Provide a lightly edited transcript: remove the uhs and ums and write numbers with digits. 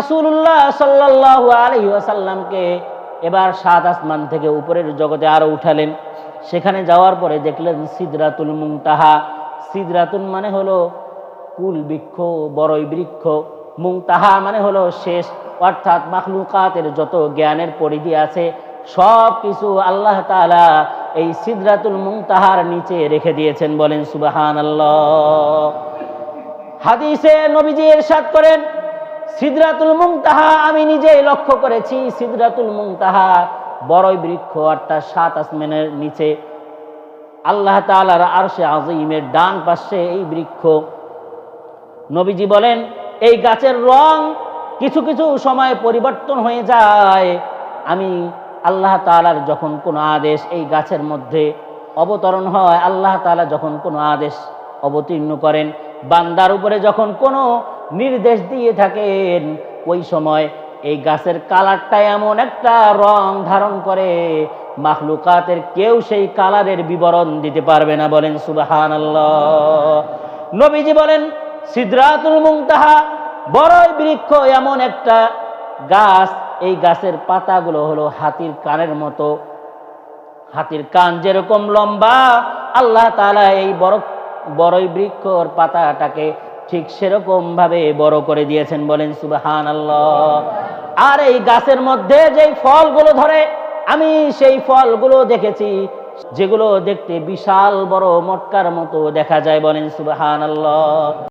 রাসূলুল্লাহ সাল্লাল্লাহু আলাইহি ওয়াসাল্লামকে এবার সাত আসমান থেকে উপরের জগতে আরো উঠালেন। সেখানে যাওয়ার পরে দেখলেন সিদরাতুল মুনতাহা। সিদরাতুল মানে হলো কুল বৃক্ষ, বড়ই বৃক্ষ। মুনতাহা মানে হলো শেষ, অর্থাৎ মাখলুকাতের যত জ্ঞানের পরিধি আছে সব কিছু আল্লাহ তাআলা এই সিদরাতুল মুনতাহার নিচে রেখে দিয়েছেন। বলেন সুবহানাল্লাহ। হাদিসে নবীজি ইরশাদ করেন, সিদরাতুল মুনতাহা আমি নিজেই লক্ষ্য করেছি। সিদরাতুল মুনতাহা বড়ই বৃক্ষ, অর্থাৎ সাত আসমানের নিচে আল্লাহ তাআলার আরশে আজিমের ডান পাশে এই বৃক্ষ। নবীজি বলেন, এই গাছের রং কিছু কিছু সময় পরিবর্তন হয়ে যায়। আমি আল্লাহ তাআলার যখন কোনো আদেশ এই গাছের মধ্যে অবতরণ হয়, আল্লাহ তাআলা যখন কোনো আদেশ অবতীর্ণ করেন, বান্দার উপরে যখন কোনো নির্দেশ দিয়ে থাকেন, ওই সময় এই গাছের কালারটা এমন একটা রং ধারণ করে মাখলুকাতের কেউ সেই কালারের বিবরণ দিতে পারবে না। বলেন সুবহানাল্লাহ। নবীজি বলেন, সিদরাতুল মুনতাহা বড়ই বৃক্ষ এমন একটা গাছ, এই গাছের পাতাগুলো হলো হাতির কানের মতো। হাতির কান যেরকম লম্বা, আল্লাহ তাআলা এই বড়ই বৃক্ষর পাতাটাকে ঠিক সেরকম ভাবে বড় করে দিয়েছেন। বলেন সুবহানাল্লাহ। আর এই গাছের মধ্যে যেই ফলগুলো ধরে, আমি সেই ফলগুলো দেখেছি যেগুলো দেখতে বিশাল বড় মটকার মতো দেখা যায়। বলেন সুবহানাল্লাহ।